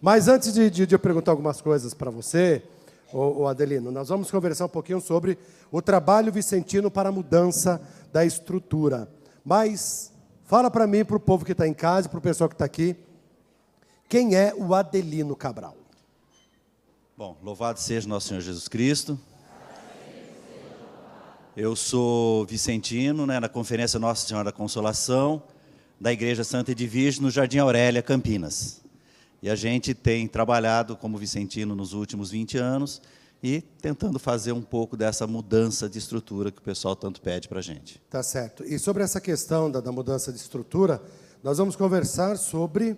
Mas antes de eu perguntar algumas coisas para você, ô Adelino, nós vamos conversar um pouquinho sobre o trabalho vicentino para a mudança da estrutura. Mas fala para mim, para o povo que está em casa, para o pessoal que está aqui, quem é o Adelino Cabral? Bom, louvado seja nosso Senhor Jesus Cristo. Eu sou vicentino, na Conferência Nossa Senhora da Consolação, da Igreja Santa Edvige, no Jardim Aurélia, Campinas. E a gente tem trabalhado como vicentino nos últimos 20 anos e tentando fazer um pouco dessa mudança de estrutura que o pessoal tanto pede para a gente. Tá certo. E sobre essa questão da mudança de estrutura, nós vamos conversar sobre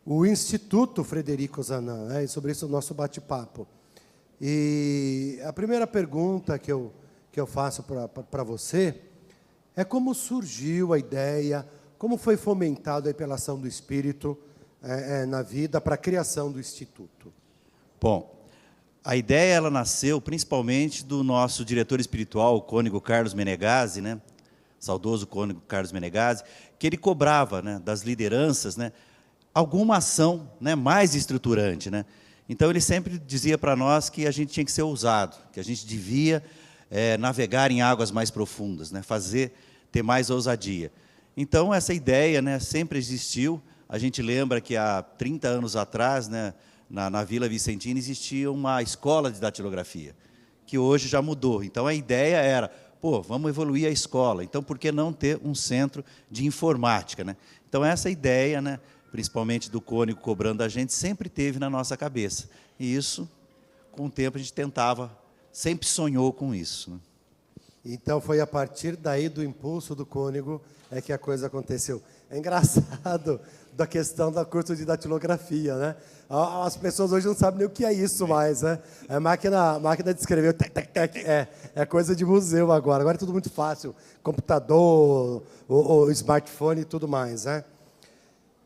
o Instituto Frederico Zanan, e sobre isso o nosso bate-papo. E a primeira pergunta que eu faço para você é como surgiu a ideia, como foi fomentado aí pela ação do Espírito na vida para a criação do Instituto? Bom, a ideia ela nasceu principalmente do nosso diretor espiritual, o cônego Carlos Menegazzi, saudoso cônego Carlos Menegazzi, que ele cobrava, das lideranças, alguma ação, mais estruturante, Então, ele sempre dizia para nós que a gente tinha que ser ousado, que a gente devia navegar em águas mais profundas, ter mais ousadia. Então, essa ideia sempre existiu. A gente lembra que há 30 anos atrás, na Vila Vicentina, existia uma escola de datilografia, que hoje já mudou. Então, a ideia era, vamos evoluir a escola, então, por que não ter um centro de informática? Então, essa ideia, principalmente do cônego cobrando a gente, sempre teve na nossa cabeça. E isso, com o tempo, a gente sempre sonhou com isso. Então, foi a partir daí do impulso do cônego que a coisa aconteceu. É engraçado da questão da curso de datilografia, As pessoas hoje não sabem nem o que é isso mais, É máquina de escrever, é coisa de museu agora. Agora é tudo muito fácil, computador, o smartphone e tudo mais,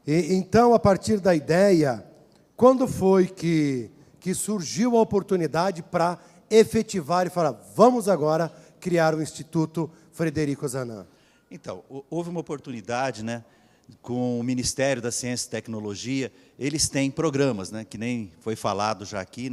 Então, a partir da ideia, quando foi que surgiu a oportunidade para efetivar e falar, vamos agora criar o Instituto Frederico Zanan? Então, houve uma oportunidade, com o Ministério da Ciência e Tecnologia, eles têm programas, que nem foi falado já aqui,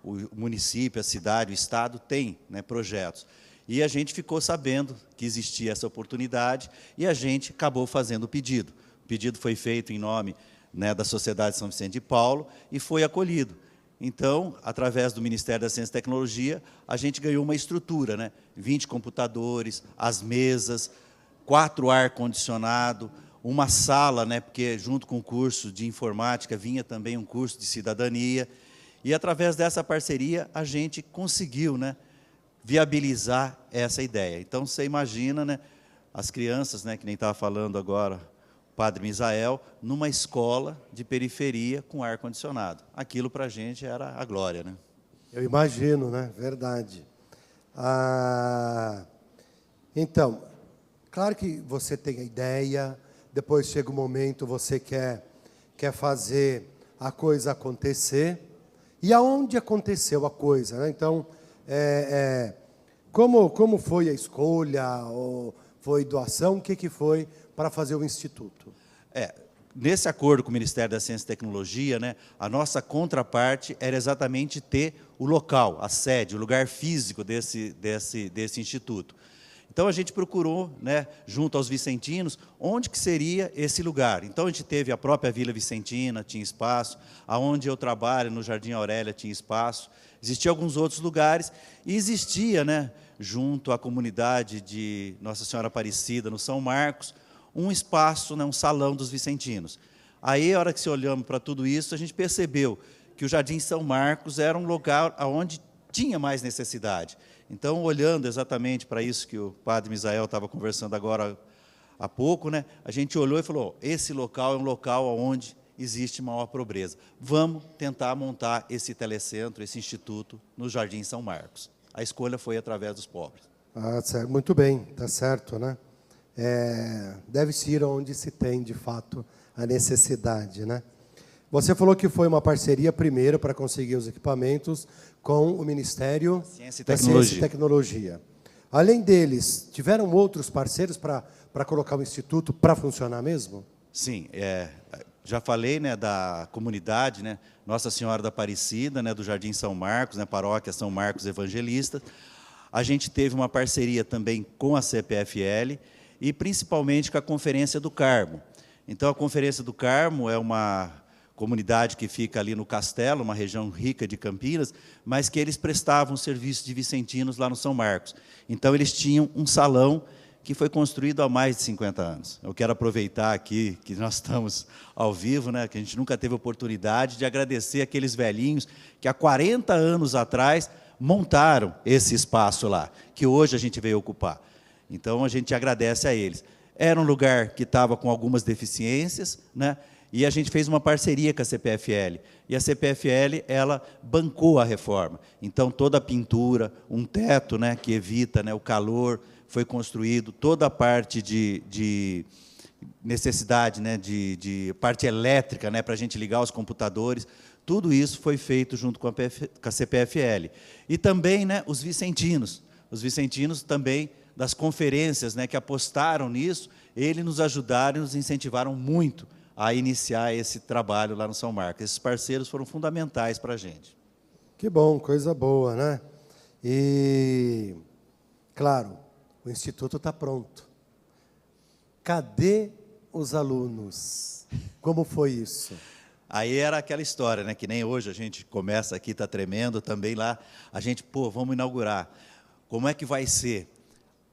o município, a cidade, o estado tem projetos. E a gente ficou sabendo que existia essa oportunidade e a gente acabou fazendo o pedido. O pedido foi feito em nome da Sociedade São Vicente de Paulo e foi acolhido. Então, através do Ministério da Ciência e Tecnologia, a gente ganhou uma estrutura, 20 computadores, as mesas, 4 ar-condicionado, uma sala, porque junto com o curso de informática vinha também um curso de cidadania. E, através dessa parceria, a gente conseguiu viabilizar essa ideia. Então, você imagina as crianças, que nem estava falando agora, Padre Misael, numa escola de periferia com ar-condicionado. Aquilo para a gente era a glória, Eu imagino, verdade. Então, claro que você tem a ideia, depois chega o momento, você quer fazer a coisa acontecer. E aonde aconteceu a coisa? Então, como foi a escolha, ou foi doação, o que foi para fazer o Instituto? Nesse acordo com o Ministério da Ciência e Tecnologia, a nossa contraparte era exatamente ter o local, a sede, o lugar físico desse instituto. Então, a gente procurou, junto aos vicentinos, onde que seria esse lugar. Então, a gente teve a própria Vila Vicentina, tinha espaço, aonde eu trabalho, no Jardim Aurélia, tinha espaço, existiam alguns outros lugares, e existia, junto à comunidade de Nossa Senhora Aparecida, no São Marcos, um espaço, um salão dos vicentinos. Aí, a hora que se olhamos para tudo isso, a gente percebeu que o Jardim São Marcos era um lugar onde tinha mais necessidade. Então, olhando exatamente para isso que o Padre Misael estava conversando agora há pouco, a gente olhou e falou, esse local é um local onde existe maior pobreza. Vamos tentar montar esse telecentro, esse instituto, no Jardim São Marcos. A escolha foi através dos pobres. Certo. Muito bem, está certo, Deve-se ir onde se tem, de fato, a necessidade, Você falou que foi uma parceria, primeiro, para conseguir os equipamentos com o Ministério da Ciência e Tecnologia. Além deles, tiveram outros parceiros para colocar o Instituto para funcionar mesmo? Sim. já falei, né, da comunidade, né, Nossa Senhora da Aparecida, né, do Jardim São Marcos, né, paróquia São Marcos Evangelista. A gente teve uma parceria também com a CPFL e principalmente com a Conferência do Carmo. Então, a Conferência do Carmo é uma comunidade que fica ali no Castelo, uma região rica de Campinas, mas que eles prestavam serviço de vicentinos lá no São Marcos. Então, eles tinham um salão que foi construído há mais de 50 anos. Eu quero aproveitar aqui que nós estamos ao vivo, né, que a gente nunca teve oportunidade de agradecer aqueles velhinhos que há 40 anos atrás montaram esse espaço lá, que hoje a gente veio ocupar. Então, a gente agradece a eles. Era um lugar que estava com algumas deficiências, né, e a gente fez uma parceria com a CPFL. E a CPFL, ela bancou a reforma. Então, toda a pintura, um teto, né, que evita, né, o calor, foi construído, toda a parte de necessidade, né, de parte elétrica, né, para a gente ligar os computadores, tudo isso foi feito junto com a CPFL. E também, né, os vicentinos também das conferências, né, que apostaram nisso, eles nos ajudaram e nos incentivaram muito a iniciar esse trabalho lá no São Marcos. Esses parceiros foram fundamentais para a gente. Que bom, coisa boa, né? E, claro, o Instituto está pronto. Cadê os alunos? Como foi isso? Aí era aquela história, né, que nem hoje a gente começa aqui, está tremendo, também lá, a gente, vamos inaugurar. Como é que vai ser?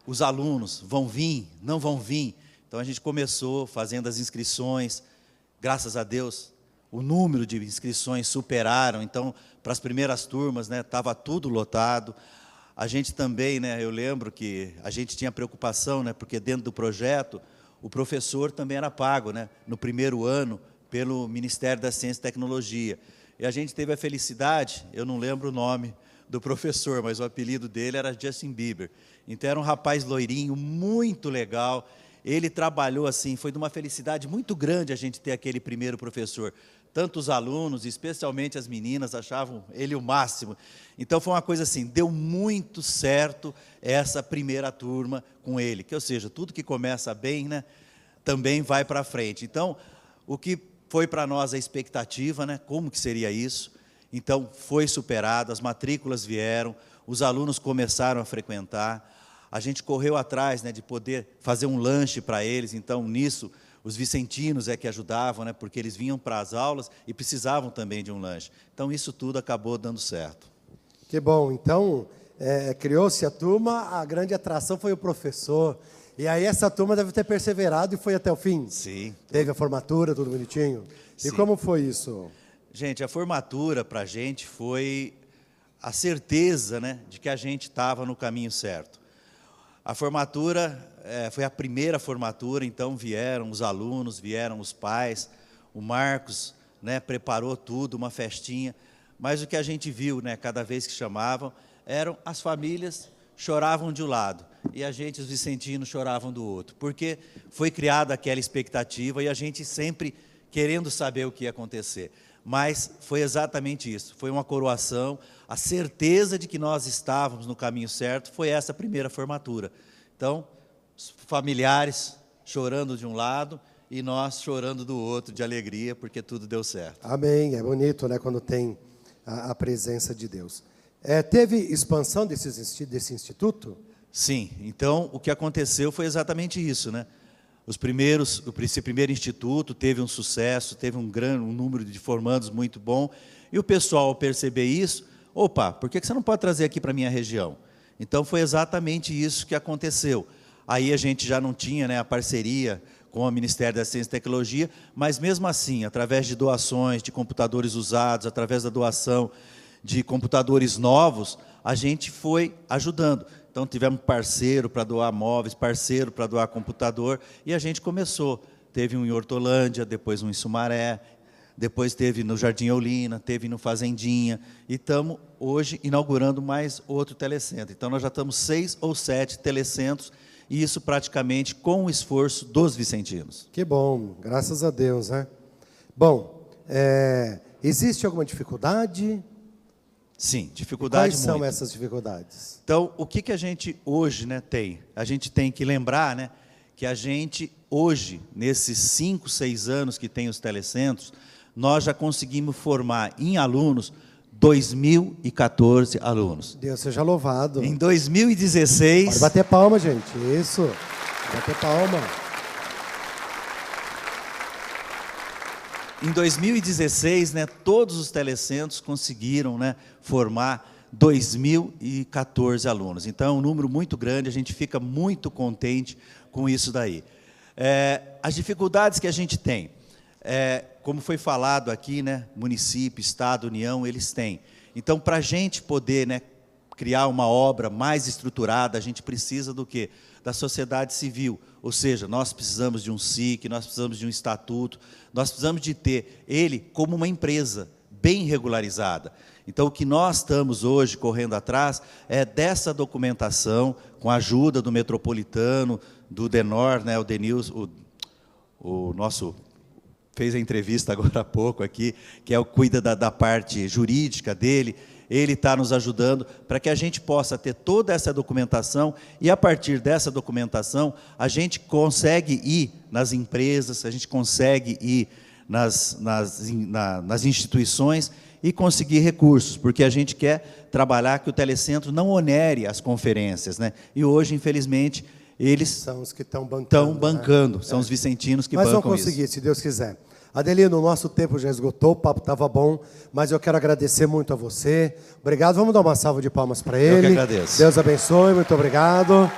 Os alunos vão vir? Não vão vir? Então, a gente começou fazendo as inscrições. Graças a Deus, o número de inscrições superaram. Então, para as primeiras turmas, né, estava tudo lotado. A gente também, né, eu lembro que a gente tinha preocupação, né, porque dentro do projeto, o professor também era pago, né, no primeiro ano, pelo Ministério da Ciência e Tecnologia. E a gente teve a felicidade, eu não lembro o nome do professor, mas o apelido dele era Justin Bieber. Então, era um rapaz loirinho, muito legal. Ele trabalhou assim, foi de uma felicidade muito grande a gente ter aquele primeiro professor. Tanto os alunos, especialmente as meninas, achavam ele o máximo. Então, foi uma coisa assim, deu muito certo essa primeira turma com ele. Que, ou seja, tudo que começa bem, né, também vai para frente. Então, o que foi para nós a expectativa, né, como que seria isso? Então, foi superado, as matrículas vieram, os alunos começaram a frequentar. A gente correu atrás, né, de poder fazer um lanche para eles. Então, nisso, os vicentinos é que ajudavam, né, porque eles vinham para as aulas e precisavam também de um lanche. Então, isso tudo acabou dando certo. Que bom. Então, criou-se a turma, a grande atração foi o professor. E aí essa turma deve ter perseverado e foi até o fim? Sim. Teve a formatura, tudo bonitinho? Sim. E como foi isso? Gente, a formatura para a gente foi a certeza, né, de que a gente estava no caminho certo. A formatura foi a primeira formatura, então vieram os alunos, vieram os pais, o Marcos, né, preparou tudo, uma festinha, mas o que a gente viu, né, cada vez que chamavam, eram as famílias choravam de um lado e a gente, os vicentinos, choravam do outro, porque foi criada aquela expectativa e a gente sempre querendo saber o que ia acontecer. Mas foi exatamente isso, foi uma coroação, a certeza de que nós estávamos no caminho certo foi essa primeira formatura. Então, os familiares chorando de um lado e nós chorando do outro de alegria, porque tudo deu certo. Amém, é bonito, né, quando tem a presença de Deus. Teve expansão desse instituto? Sim, então o que aconteceu foi exatamente isso, né? Esse primeiro instituto teve um sucesso, teve um número de formandos muito bom, e o pessoal, ao perceber isso, opa, por que você não pode trazer aqui para a minha região? Então, foi exatamente isso que aconteceu. Aí a gente já não tinha, né, a parceria com o Ministério da Ciência e Tecnologia, mas mesmo assim, através de doações de computadores usados, através da doação de computadores novos, a gente foi ajudando. Então, tivemos parceiro para doar móveis, parceiro para doar computador, e a gente começou. Teve um em Hortolândia, depois um em Sumaré, depois teve no Jardim Eulina, teve no Fazendinha, e estamos hoje inaugurando mais outro telecentro. Então, nós já estamos 6 ou 7 telecentros, e isso praticamente com o esforço dos vicentinos. Que bom, graças a Deus, né? Bom, existe alguma dificuldade? Sim, dificuldade muito. Quais são essas dificuldades? Então, o que a gente hoje, né, tem? A gente tem que lembrar, né, que a gente, hoje, nesses 5, 6 anos que tem os telecentros, nós já conseguimos formar em alunos 2.014 alunos. Deus seja louvado. Em 2016... Pode bater palma, gente. Isso. Bater palma. Em 2016, né, todos os telecentros conseguiram, né, formar 2.014 alunos. Então, é um número muito grande, a gente fica muito contente com isso daí. As dificuldades que a gente tem, como foi falado aqui, né, município, Estado, União, eles têm. Então, para a gente poder, né, criar uma obra mais estruturada, a gente precisa do quê? Da sociedade civil. Ou seja, nós precisamos de um SIC, nós precisamos de um estatuto, nós precisamos de ter ele como uma empresa bem regularizada. Então, o que nós estamos hoje correndo atrás é dessa documentação, com a ajuda do Metropolitano, do Denor, né, o Denilson, o nosso fez a entrevista agora há pouco aqui, que cuida da parte jurídica dele. Ele está nos ajudando para que a gente possa ter toda essa documentação e, a partir dessa documentação, a gente consegue ir nas empresas, a gente consegue ir nas instituições e conseguir recursos, porque a gente quer trabalhar que o telecentro não onere as conferências, né? E hoje, infelizmente, eles são os que estão bancando, né? São os vicentinos que bancam isso. Mas vão conseguir, se Deus quiser. Adelino, o nosso tempo já esgotou, o papo estava bom, mas eu quero agradecer muito a você. Obrigado, vamos dar uma salva de palmas para ele. Eu que agradeço. Deus abençoe, muito obrigado.